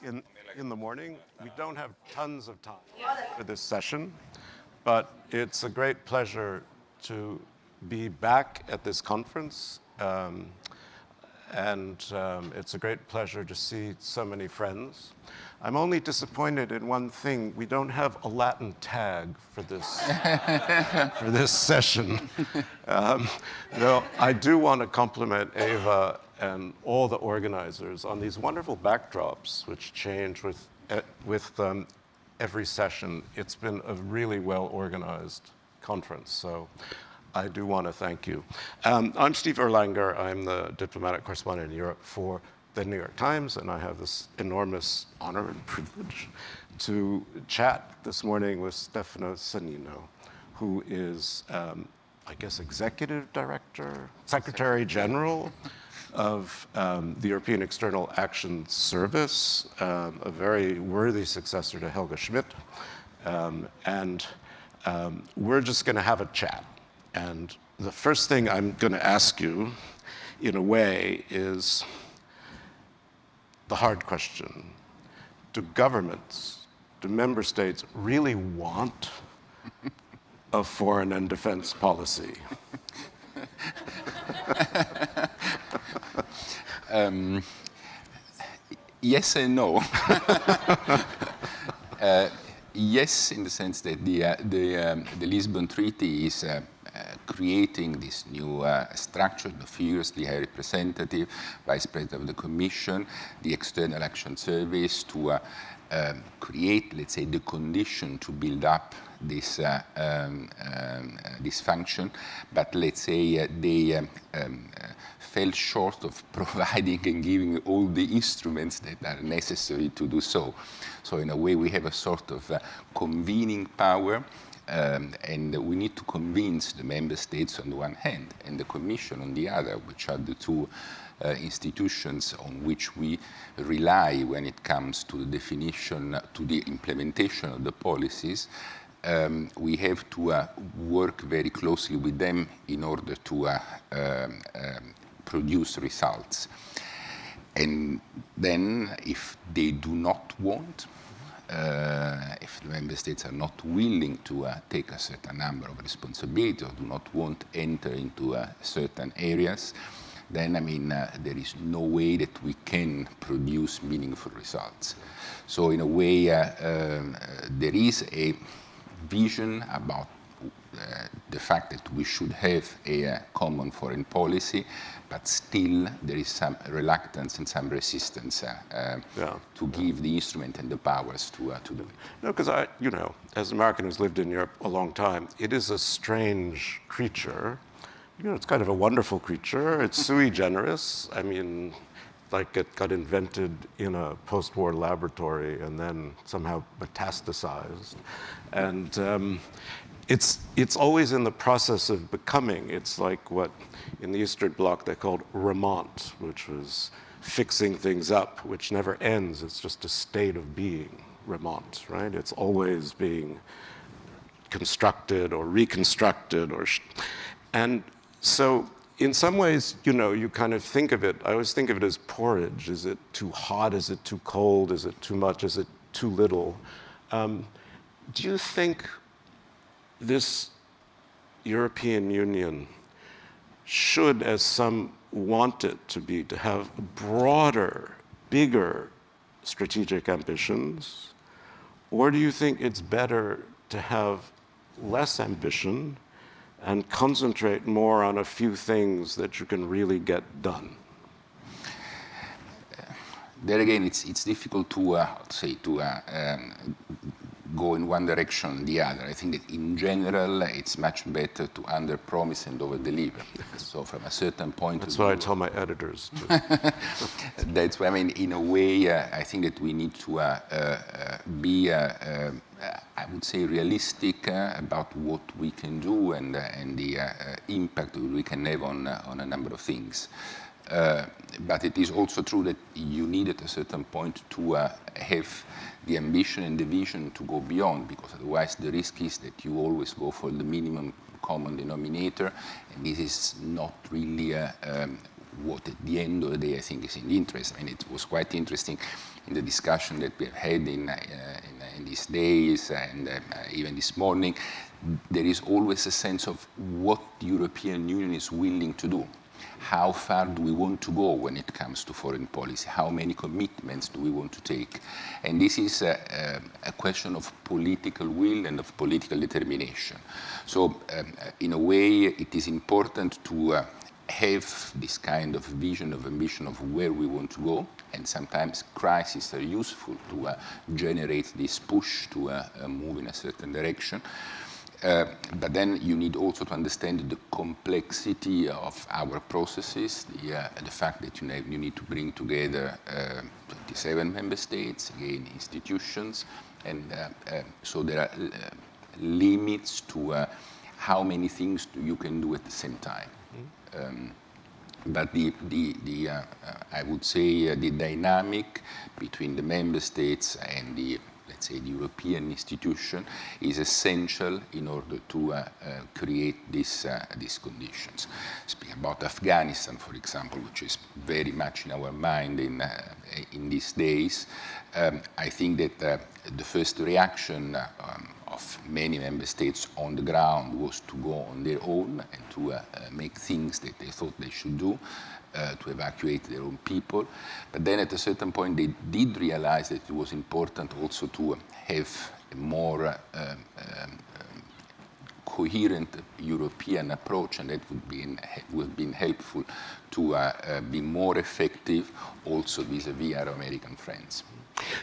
in, in the morning. We don't have tons of time for this session, but it's a great pleasure to be back at this conference. It's a great pleasure to see so many friends. I'm only disappointed in one thing. We don't have a Latin tag for this, for this session. Though I do want to compliment Eva and all the organizers on these wonderful backdrops, which change with every session. It's been a really well-organized conference, so I do want to thank you. I'm Steve Erlanger. I'm the diplomatic correspondent in Europe for the New York Times, and I have this enormous honor and privilege to chat this morning with Stefano Sannino, who is, I guess, Executive Director, Secretary General of the European External Action Service, a very worthy successor to Helga Schmidt. We're just going to have a chat. And the first thing I'm going to ask you, in a way, is the hard question. Do governments, do member states really want a foreign and defense policy? Yes and no. Yes, in the sense that the Lisbon Treaty is creating this new structure, the figures, the High Representative, Vice President of the Commission, the External Action Service, to create, let's say, the condition to build up this this function. But let's say they fell short of providing and giving all the instruments that are necessary to do so. So in a way, we have a sort of convening power, and we need to convince the member states on the one hand and the Commission on the other, which are the two institutions on which we rely when it comes to the definition, to the implementation of the policies. We have to work very closely with them in order to produce results. And then if they do not want, if the member states are not willing to take a certain number of responsibilities or do not want to enter into certain areas, then, I mean, there is no way that we can produce meaningful results. So in a way, there is a vision about the fact that we should have a common foreign policy, but still there is some reluctance and some resistance to give the instrument and the powers to do it. No, because you know, as an American who's lived in Europe a long time, it is a strange creature. You know, it's kind of a wonderful creature. It's sui generis. I mean, like it got invented in a post-war laboratory and then somehow metastasized. And it's always in the process of becoming. It's like what in the Eastern Bloc they called remont, which was fixing things up, which never ends. It's just a state of being, remont, right? It's always being constructed or reconstructed. And so in some ways, you know, you kind of think of it, I always think of it as porridge. Is it too hot? Is it too cold? Is it too much? Is it too little? Do you think this European Union should, as some want it to be, to have broader, bigger strategic ambitions? Or do you think it's better to have less ambition and concentrate more on a few things that you can really get done? There again, it's difficult to go in one direction or the other. I think that in general, it's much better to under-promise and over-deliver. So from a certain point That's what I tell my editors, too. That's why, I mean, in a way, I think that we need to be, I would say, realistic about what we can do and the impact we can have on a number of things. But it is also true that you need at a certain point to have the ambition and the vision to go beyond, because otherwise the risk is that you always go for the minimum common denominator, and this is not really what at the end of the day I think is in the interest. And it was quite interesting in the discussion that we have had in these days and even this morning, there is always a sense of what the European Union is willing to do. How far do we want to go when it comes to foreign policy? How many commitments do we want to take? And this is a question of political will and of political determination. So in a way, it is important to have this kind of vision of ambition of where we want to go, and sometimes crises are useful to generate this push to move in a certain direction. But then you need also to understand the complexity of our processes, the fact that you need to bring together 27 member states, again, institutions, and so there are limits to how many things you can do at the same time. But I would say the dynamic between the member states and let's say the European institution is essential in order to create these conditions. Speaking about Afghanistan, for example, which is very much in our mind in these days, I think that the first reaction of many member states on the ground was to go on their own and to make things that they thought they should do, to evacuate their own people. But then at a certain point they did realize that it was important also to have a more coherent European approach, and that would have been helpful to be more effective also vis-à-vis our American friends.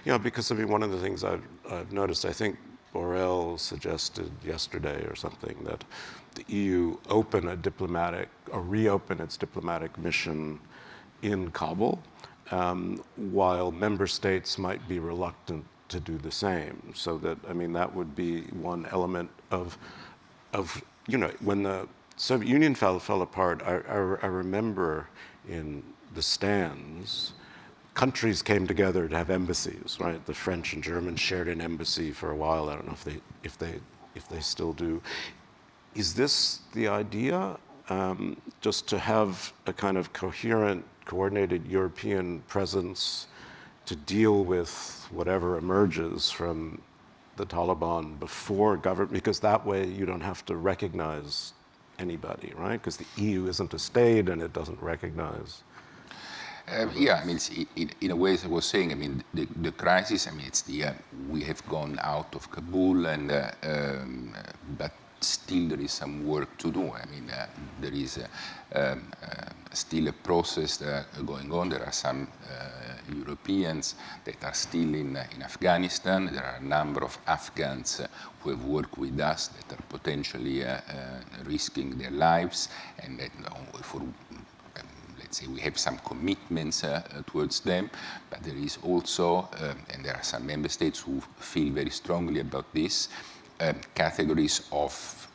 Yeah, because I mean, one of the things I've noticed, I think Borrell suggested yesterday or something, that the EU reopen its diplomatic mission in Kabul, while member states might be reluctant to do the same. So that, I mean, that would be one element of when the Soviet Union fell apart, I remember in the stands, countries came together to have embassies, right? The French and Germans shared an embassy for a while. I don't know if they still do. Is this the idea, just to have a kind of coherent, coordinated European presence to deal with whatever emerges from the Taliban before government? Because that way you don't have to recognize anybody, right? Because the EU isn't a state and it doesn't recognize. Yeah, I mean, in a way, as I was saying, I mean, the crisis, I mean, we have gone out of Kabul, and but still there is some work to do. I mean, there is still a process going on. There are some Europeans that are still in Afghanistan. There are a number of Afghans who have worked with us that are potentially risking their lives, and that for let's say we have some commitments towards them, but there is also, and there are some member states who feel very strongly about this, categories of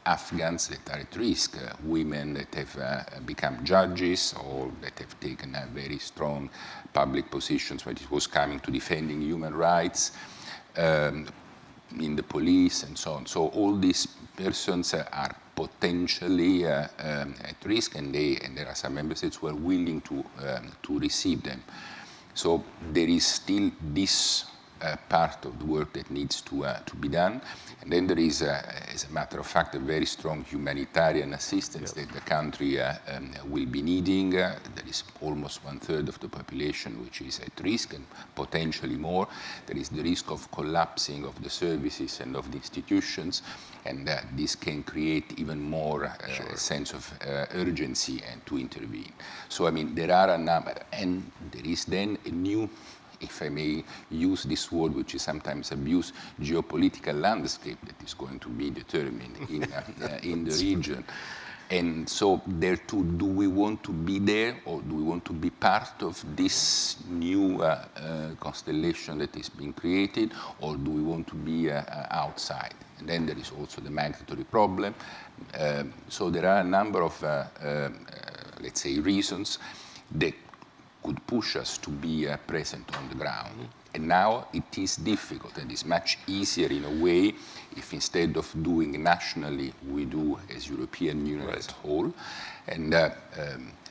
Afghans that are at risk, women that have become judges or that have taken very strong public positions when it was coming to defending human rights, in the police and so on. So all these persons are potentially at risk, and there are some member states who are willing to receive them. So there is still this part of the work that needs to be done. And then there is, as a matter of fact, a very strong humanitarian assistance that the country will be needing. There is almost 1/3 of the population which is at risk, and potentially more. There is the risk of collapsing of the services and of the institutions, and this can create even more sense of urgency and to intervene. So, I mean, there are a number, and there is then a new, if I may use this word, which is sometimes abused, geopolitical landscape that is going to be determined in the region. And so there too, do we want to be there, or do we want to be part of this new constellation that is being created, or do we want to be outside? And then there is also the migratory problem. So there are a number of, let's say, reasons that could push us to be present on the ground. And now it is difficult, and it's much easier in a way if instead of doing nationally, we do as European Union as a whole. And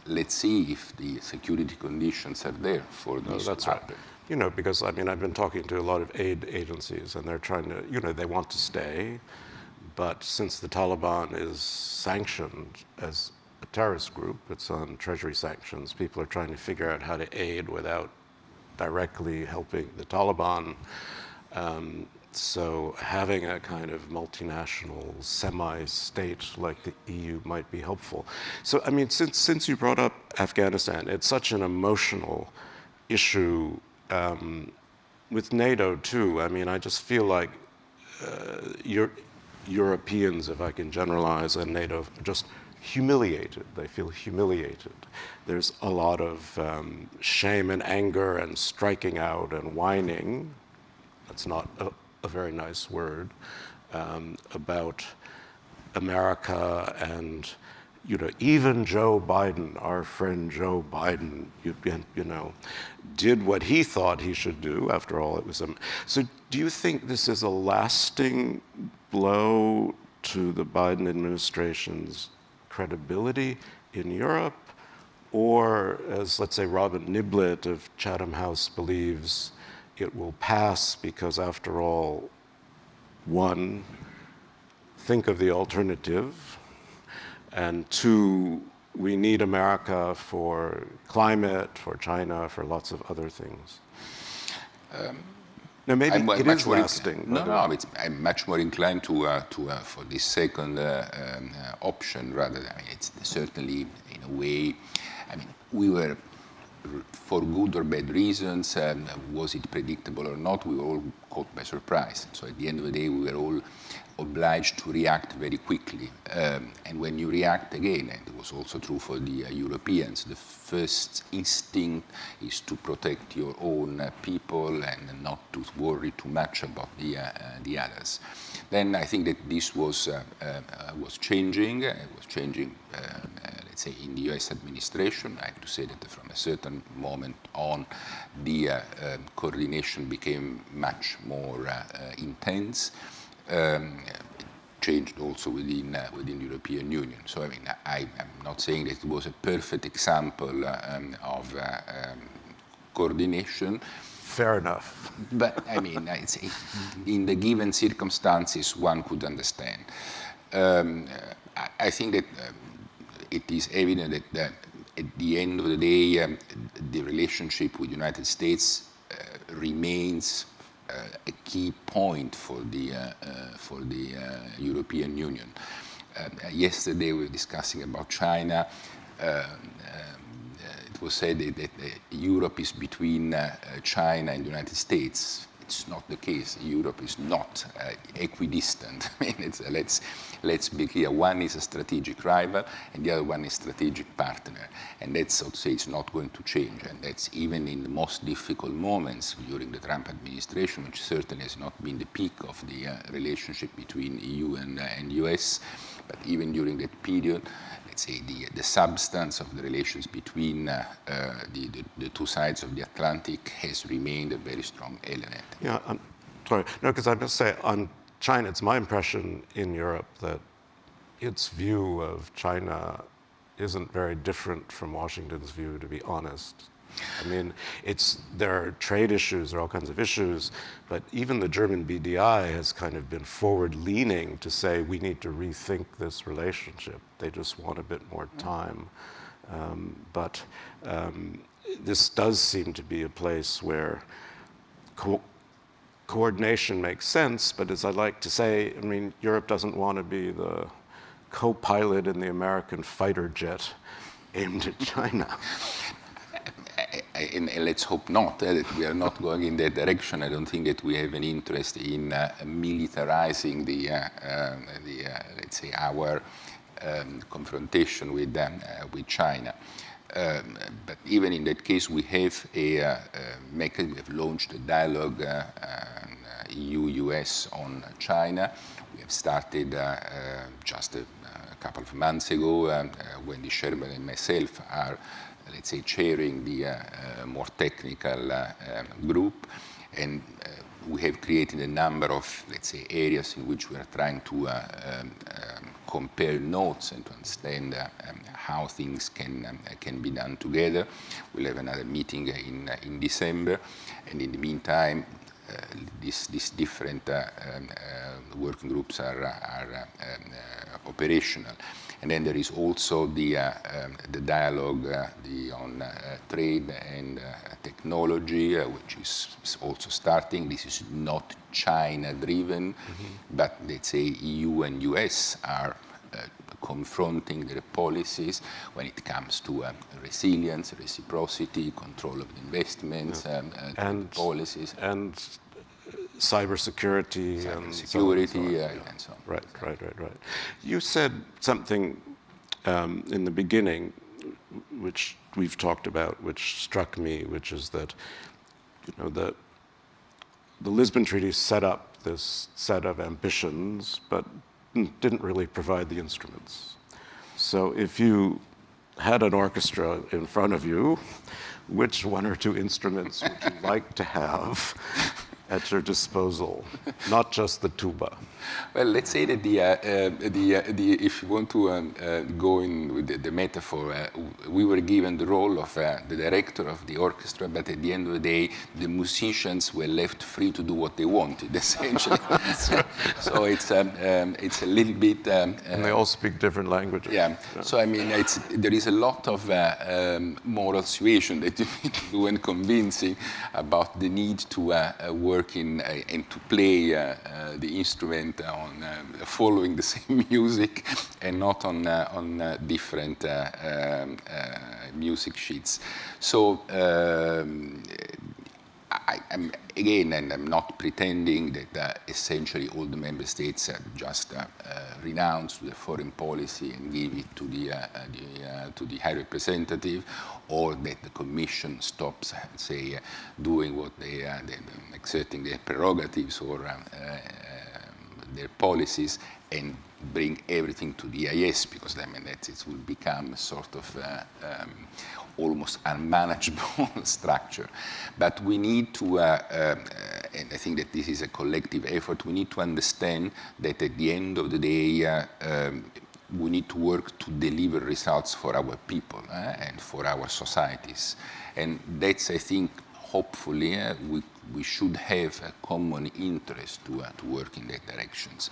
let's see if the security conditions are there for this to happen. because I mean, I've been talking to a lot of aid agencies, and they're trying to, they want to stay, but since the Taliban is sanctioned as a terrorist group, it's on treasury sanctions, people are trying to figure out how to aid without directly helping the Taliban. So having a kind of multinational semi-state like the EU might be helpful. So I mean, since you brought up Afghanistan, it's such an emotional issue with NATO too. I mean, I just feel like Europeans, if I can generalize, and NATO are just humiliated. They feel humiliated. There's a lot of shame and anger and striking out and whining. That's not a very nice word, about America and, even Joe Biden, our friend Joe Biden, did what he thought he should do. After all, it was so do you think this is a lasting blow to the Biden administration's credibility in Europe? Or, as, let's say, Robin Niblett of Chatham House believes, it will pass because, after all, one, think of the alternative, and two, we need America for climate, for China, for lots of other things. Now, maybe it is lasting. I'm much more inclined to for this second option rather. I mean, it's certainly, in a way, I mean, we were, for good or bad reasons, was it predictable or not, we were all caught by surprise. So at the end of the day, we were all obliged to react very quickly. And when you react again, and it was also true for the Europeans, the first instinct is to protect your own people and not to worry too much about the others. Then I think that this was changing. It was changing, let's say, in the US administration. I have to say that from a certain moment on, the coordination became much more intense. Changed also within the European Union. So I mean, I'm not saying that it was a perfect example of coordination. Fair enough. But I mean, in the given circumstances, one could understand. I think that it is evident that at the end of the day, the relationship with the United States remains a key point for the European Union. Yesterday we were discussing about China. It was said that Europe is between China and the United States. It's not the case. Europe is not equidistant. I mean, let's be clear. One is a strategic rival, and the other one is a strategic partner. And that's, I would say, it's not going to change. And that's even in the most difficult moments during the Trump administration, which certainly has not been the peak of the relationship between EU and US. But even during that period, let's say the substance of the relations between the two sides of the Atlantic has remained a very strong element. Yeah, I'm sorry. No, because I must say, on China, it's my impression in Europe that its view of China isn't very different from Washington's view, to be honest. I mean, there are trade issues, there are all kinds of issues, but even the German BDI has kind of been forward-leaning to say we need to rethink this relationship. They just want a bit more time. But this does seem to be a place where coordination makes sense, but as I like to say, I mean, Europe doesn't want to be the co-pilot in the American fighter jet aimed at China. And let's hope not, that we are not going in that direction. I don't think that we have an interest in militarizing let's say, our confrontation with China. But even in that case, we have a mechanism. We have launched a dialogue, EU-US on China. We have started just a couple of months ago when the chairman and myself are, let's say, chairing the more technical group, and we have created a number of, let's say, areas in which we are trying to compare notes and to understand how things can be done together. We'll have another meeting in December, and in the meantime, these different working groups are operational. And then there is also the dialogue on trade and technology, which is also starting. This is not China-driven, but let's say EU and US are confronting their policies when it comes to resilience, reciprocity, control of investments, and policies. And cybersecurity and security and so on. Right. You said something in the beginning, which we've talked about, which struck me, which is that, the Lisbon Treaty set up this set of ambitions, but didn't really provide the instruments. So if you had an orchestra in front of you, which one or two instruments would you like to have at your disposal, not just the tuba? Well, let's say that if you want to go in with the metaphor, we were given the role of the director of the orchestra, but at the end of the day, the musicians were left free to do what they wanted, essentially. so it's a little bit... and they all speak different languages. Yeah. So, I mean, there is a lot of moral suasion that you need to do and convincing about the need to work in and to play the instrument on following the same music and not on different music sheets. So I'm again, and I'm not pretending that essentially all the member states just renounce their foreign policy and give it to the High Representative, or that the Commission stops, say, doing what they exerting their prerogatives or their policies, and bring everything to the EIS, because I mean that it will become a sort of almost unmanageable structure. But we need to, and I think that this is a collective effort, we need to understand that at the end of the day, we need to work to deliver results for our people and for our societies. And that's, I think, hopefully, we should have a common interest to work in that directions.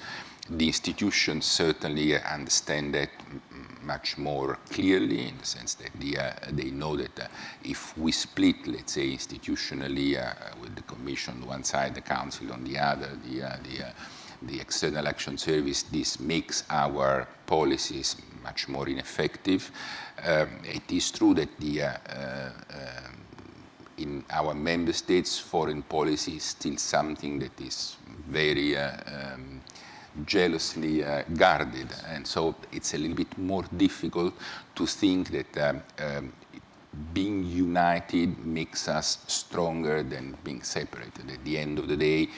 The institutions certainly understand that much more clearly, in the sense that they know that if we split, let's say, institutionally, with the Commission on one side, the Council on the other, the External Action Service, this makes our policies much more ineffective. It is true that in our member states, foreign policy is still something that is very jealously guarded, and so it's a little bit more difficult to think that being united makes us stronger than being separated. At the end of the day,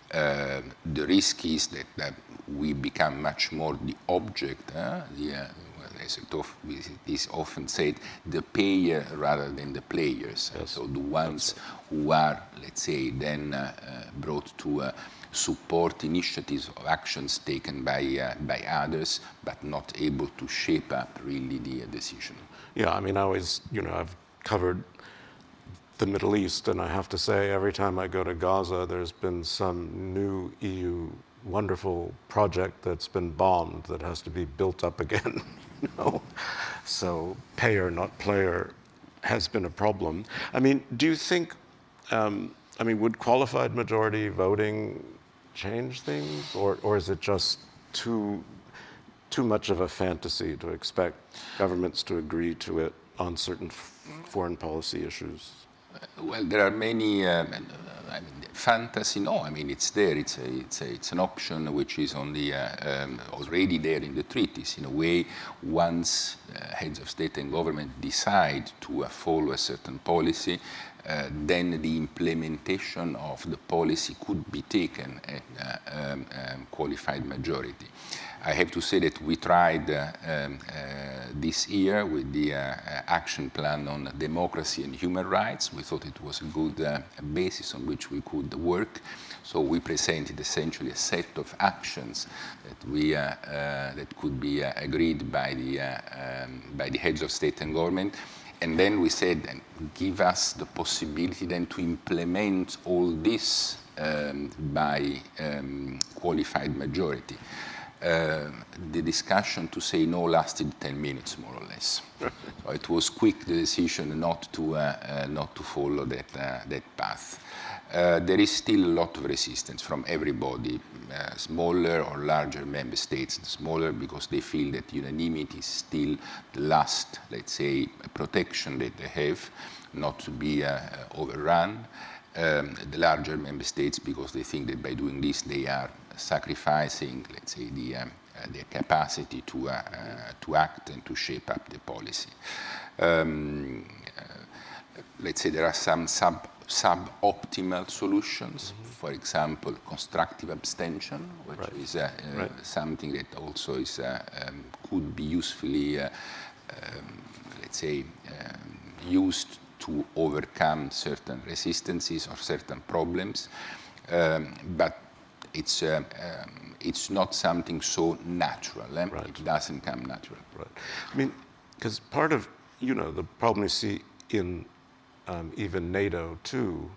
the risk is that we become much more the object, as it is often said, the payer rather than the players. Yes. So the ones who are, let's say, then brought to support initiatives or actions taken by others, but not able to shape up really the decision. Yeah, I mean, I've covered the Middle East, and I have to say, every time I go to Gaza, there's been some new EU wonderful project that's been bombed that has to be built up again. So payer, not player, has been a problem. I mean, do you think, would qualified majority voting change things, or is it just too much of a fantasy to expect governments to agree to it on certain foreign policy issues? Well, there are many. Fantasy, no. I mean, it's there. It's an option which is only already there in the treaties. In a way, once heads of state and government decide to follow a certain policy, then the implementation of the policy could be taken at qualified majority. I have to say that we tried this year with the action plan on democracy and human rights. We thought it was a good basis on which we could work. So we presented essentially a set of actions that could be agreed by the heads of state and government. And then we said, give us the possibility then to implement all this by qualified majority. The discussion to say no lasted 10 minutes, more or less. So it was quick, the decision not to follow that path. There is still a lot of resistance from everybody, smaller or larger member states. Smaller because they feel that unanimity is still the last, let's say, protection that they have, not to be overrun. The larger member states because they think that by doing this they are sacrificing, let's say, their capacity to act and to shape up the policy. Let's say there are some suboptimal solutions. For example, constructive abstention, which is something that also is could be usefully, let's say, used to overcome certain resistances or certain problems, but it's not something so natural. It doesn't come natural. Right. I mean, because part of the problem you see in even NATO too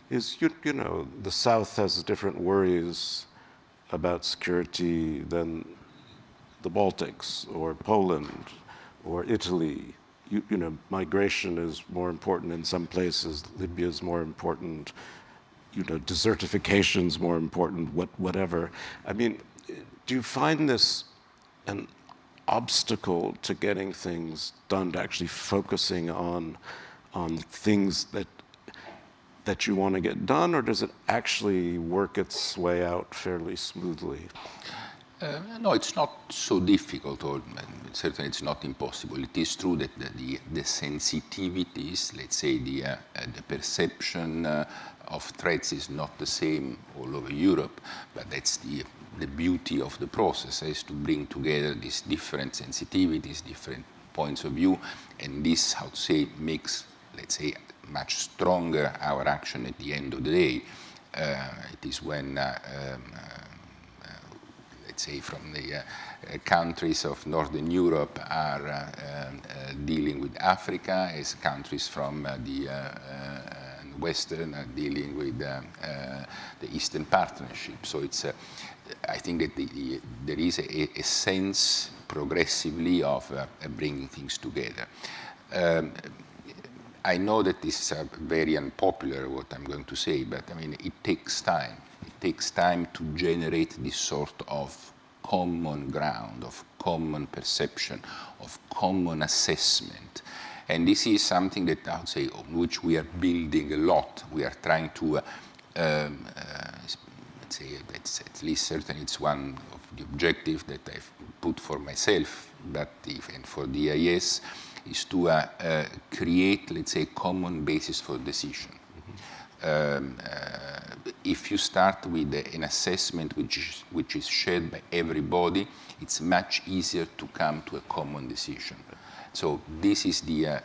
is the South has different worries about security than the Baltics or Poland or Italy. Migration is more important in some places. Libya is more important. Desertification is more important. Whatever. I mean, do you find this an obstacle to getting things done, to actually focusing on things that you want to get done, or does it actually work its way out fairly smoothly? No, it's not so difficult, or certainly it's not impossible. It is true that the sensitivities, let's say the perception of threats is not the same all over Europe, but that's the beauty of the process, is to bring together these different sensitivities, different points of view, and this, how to say, makes, let's say, much stronger our action at the end of the day. It is when let's say, from the countries of Northern Europe are dealing with Africa, as countries from the Western are dealing with the Eastern Partnership. So it's, I think that there is a sense progressively of bringing things together. I know that this is very unpopular, what I'm going to say, but I mean, it takes time. It takes time to generate this sort of common ground, of common perception, of common assessment. And this is something that I would say on which we are building a lot. We are trying to, let's say, that's at least certainly it's one of the objectives that I've put for myself, but even for the EIS, is to create, let's say, a common basis for decision. If you start with an assessment which is shared by everybody, it's much easier to come to a common decision. So this is the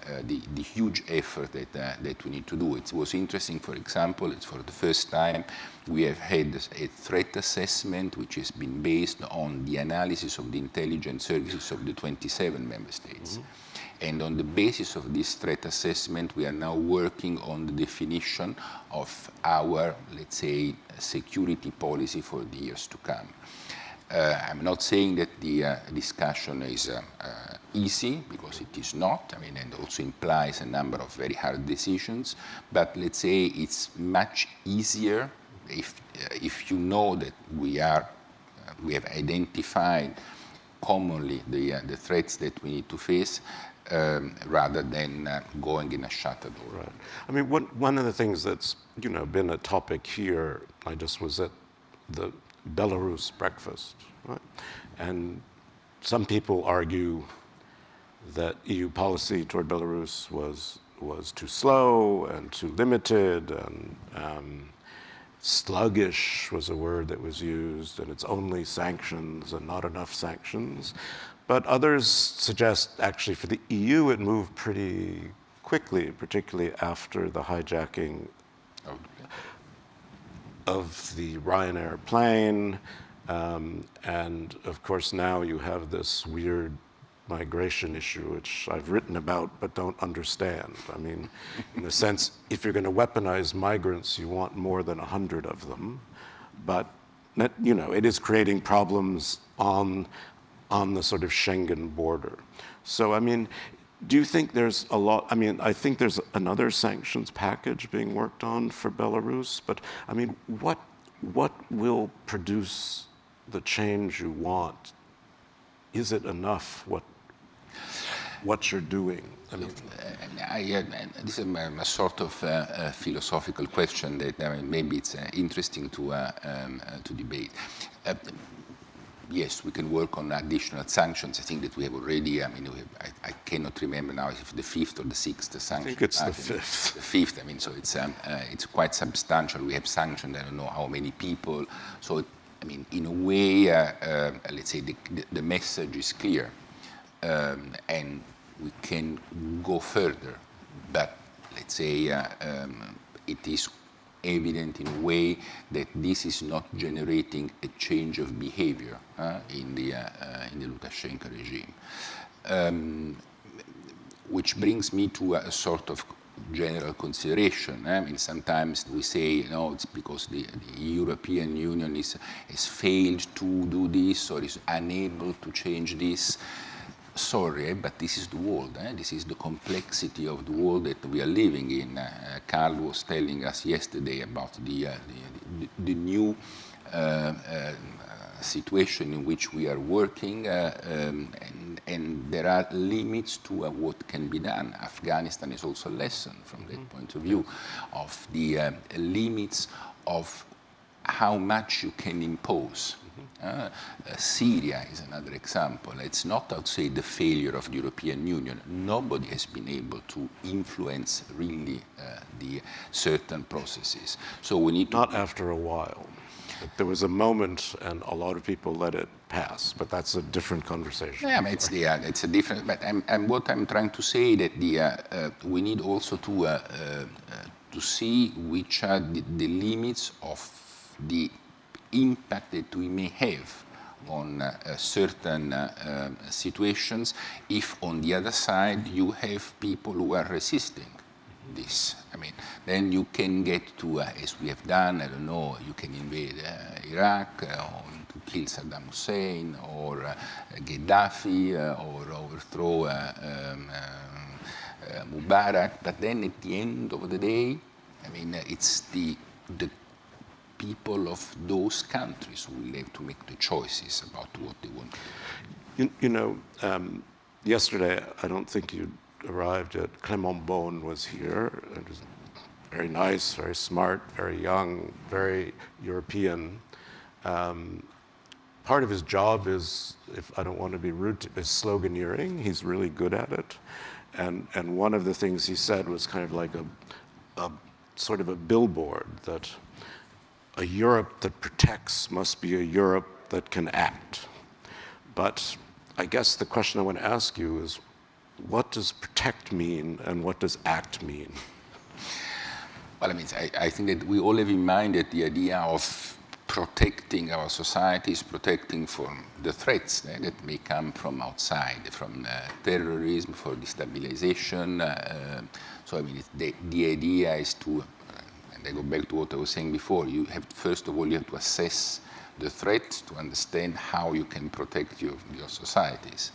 huge effort that we need to do. It was interesting, for example, it's for the first time we have had a threat assessment which has been based on the analysis of the intelligence services of the 27 member states. And on the basis of this threat assessment, we are now working on the definition of our, let's say, security policy for the years to come. I'm not saying that the discussion is easy, because it is not. I mean, it also implies a number of very hard decisions. But let's say it's much easier if you know that we have identified commonly the threats that we need to face, rather than going in a shattered door. Right. I mean, one of the things that's been a topic here, I just was at the Belarus breakfast, right? And some people argue that EU policy toward Belarus was too slow and too limited, and sluggish was a word that was used, and it's only sanctions and not enough sanctions. But others suggest actually for the EU it moved pretty quickly, particularly after the hijacking of the Ryanair plane. And of course now you have this weird migration issue, which I've written about but don't understand. I mean, in the sense, if you're going to weaponize migrants, you want more than 100 of them. But, you know, it is creating problems on the sort of Schengen border. So, I mean, do you think there's a lot, I mean, I think there's another sanctions package being worked on for Belarus, but I mean, what will produce the change you want? Is it enough what you're doing? I mean, this is a sort of philosophical question that maybe it's interesting to debate. Yes, we can work on additional sanctions. I think that we have already, I mean, I cannot remember now if the fifth or the sixth sanction. I think it's the fifth. The fifth, I mean, so it's quite substantial. We have sanctioned, I don't know how many people. So, I mean, in a way, let's say the message is clear. And we can go further. But, let's say, it is evident in a way that this is not generating a change of behavior in the Lukashenko regime. Which brings me to a sort of general consideration. I mean, sometimes we say, you know, it's because the European Union has failed to do this or is unable to change this. Sorry, but this is the world. This is the complexity of the world that we are living in. Carl was telling us yesterday about the new situation in which we are working, and there are limits to what can be done. Afghanistan is also a lesson from that point of view, of the limits of how much you can impose. Syria is another example. It's not, I would say, the failure of the European Union. Nobody has been able to influence really the certain processes. So we need to... Not after a while. There was a moment, and a lot of people let it pass, but that's a different conversation. Yeah, but it's a different. But what I'm trying to say that we need also to see which are the limits of the impact that we may have on certain situations if on the other side you have people who are resisting this. I mean, then you can get to, as we have done, I don't know, you can invade Iraq or to kill Saddam Hussein or Gaddafi or overthrow Mubarak, but then at the end of the day, I mean, it's the people of those countries who will have to make the choices about what they want to do. You know, yesterday, I don't think you arrived yet. Clement Beaune was here. It was very nice, very smart, very young, very European. Part of his job is, if I don't want to be rude, is sloganeering. He's really good at it. And one of the things he said was kind of like a sort of a billboard that a Europe that protects must be a Europe that can act. But I guess the question I want to ask you is, what does protect mean and what does act mean? Well, I mean, I think that we all have in mind that the idea of protecting our societies, protecting from the threats that may come from outside, from terrorism, for destabilization. So, I mean, the idea is to, and I go back to what I was saying before, you have, first of all, you have to assess the threat to understand how you can protect your societies.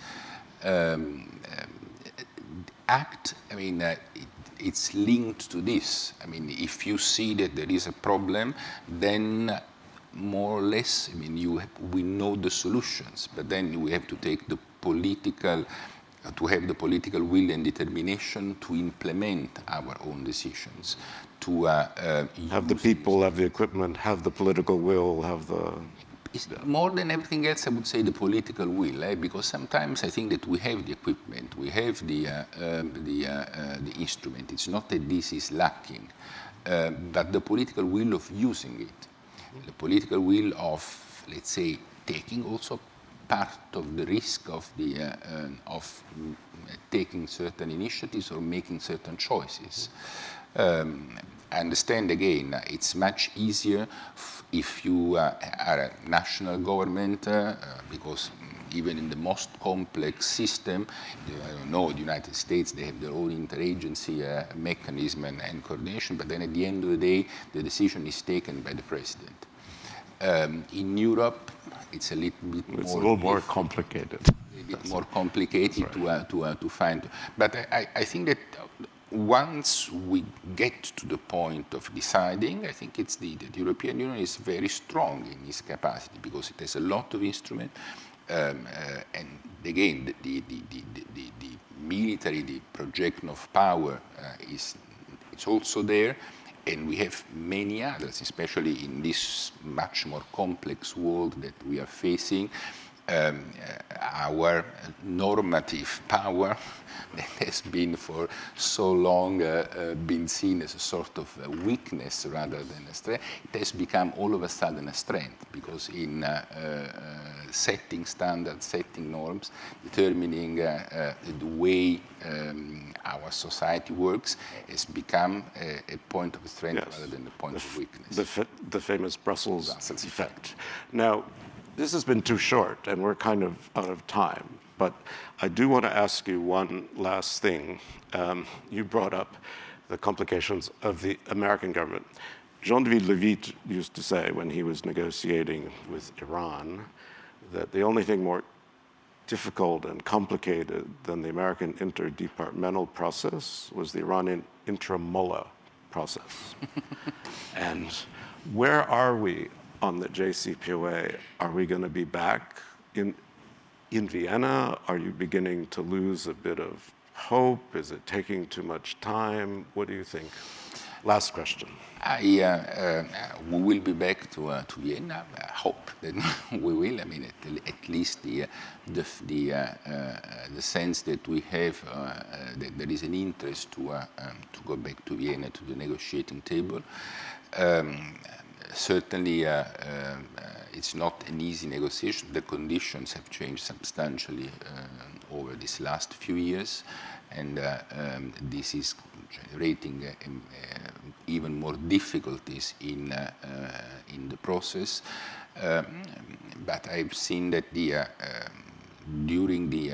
Act, I mean, it's linked to this. I mean, if you see that there is a problem, then more or less, I mean, we know the solutions, but then we have to take the political, to have the political will and determination to implement our own decisions, to have the people, have the equipment, have the political will, have the... More than everything else, I would say the political will, because sometimes I think that we have the equipment, we have the instrument. It's not that this is lacking. but the political will of using it, the political will of, let's say, taking also part of the risk of taking certain initiatives or making certain choices. I understand, again, it's much easier if you are a national government, because even in the most complex system, I don't know, the United States, they have their own interagency mechanism and coordination, but then at the end of the day, the decision is taken by the president. In Europe, it's a little bit more... It's a little more complicated. A bit more complicated to find. But I think that once we get to the point of deciding, I think it's the European Union is very strong in its capacity because it has a lot of instruments. And again, the military, the projection of power it's also there. And we have many others, especially in this much more complex world that we are facing. Our normative power that has been for so long been seen as a sort of a weakness rather than a strength, it has become all of a sudden a strength because in setting standards, setting norms, determining the way our society works has become a point of strength rather than a point of weakness. The famous Brussels effect. Now, this has been too short, and we're kind of out of time. But I do want to ask you one last thing. You brought up the complications of the American government. Jean-David Levitre used to say when he was negotiating with Iran that the only thing more difficult and complicated than the American interdepartmental process was the Iranian intra-mullah process. And where are we on the JCPOA? Are we going to be back in Vienna? Are you beginning to lose a bit of hope? Is it taking too much time? What do you think? Last question. We will be back to Vienna. I hope that we will. I mean, at least the sense that we have that there is an interest to go back to Vienna, to the negotiating table. Certainly, it's not an easy negotiation. The conditions have changed substantially over these last few years, and this is generating even more difficulties in the process. But I've seen that during the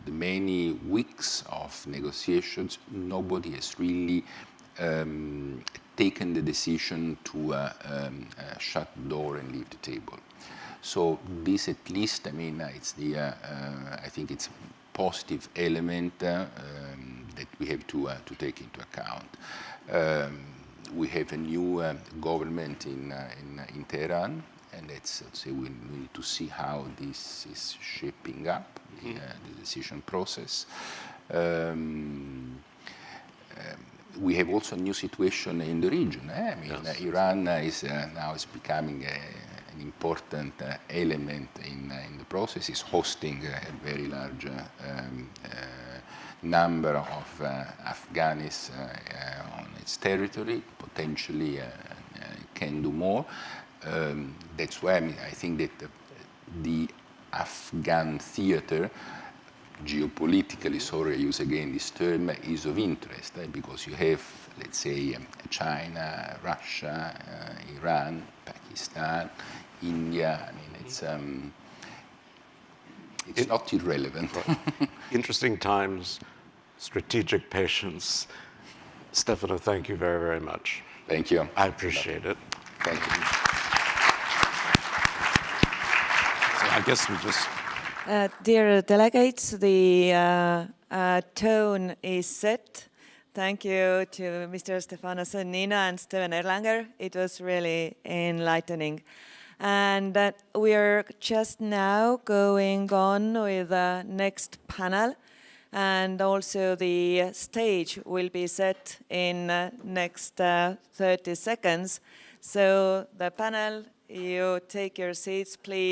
many weeks of negotiations, nobody has really taken the decision to shut the door and leave the table. So this, at least, I mean, it's I think it's a positive element that we have to take into account. We have a new government in Tehran, and let's say we need to see how this is shaping up, the decision process. We have also a new situation in the region. I mean, Iran is now becoming an important element in the process. It's hosting a very large number of Afghans on its territory. Potentially can do more. That's why I think that the Afghan theater, geopolitically, sorry, I use again this term, is of interest because you have, let's say, China, Russia, Iran, Pakistan, India. I mean, it's not irrelevant. Interesting times, strategic patience. Stefano, thank you very, very much. Thank you. I appreciate it. Thank you. So I guess we just... Dear delegates, the tone is set. Thank you to Mr. Stefano Sannino and Stefan Erlanger. It was really enlightening. And we are just now going on with the next panel. And also the stage will be set in next 30 seconds. So the panel, you take your seats, please.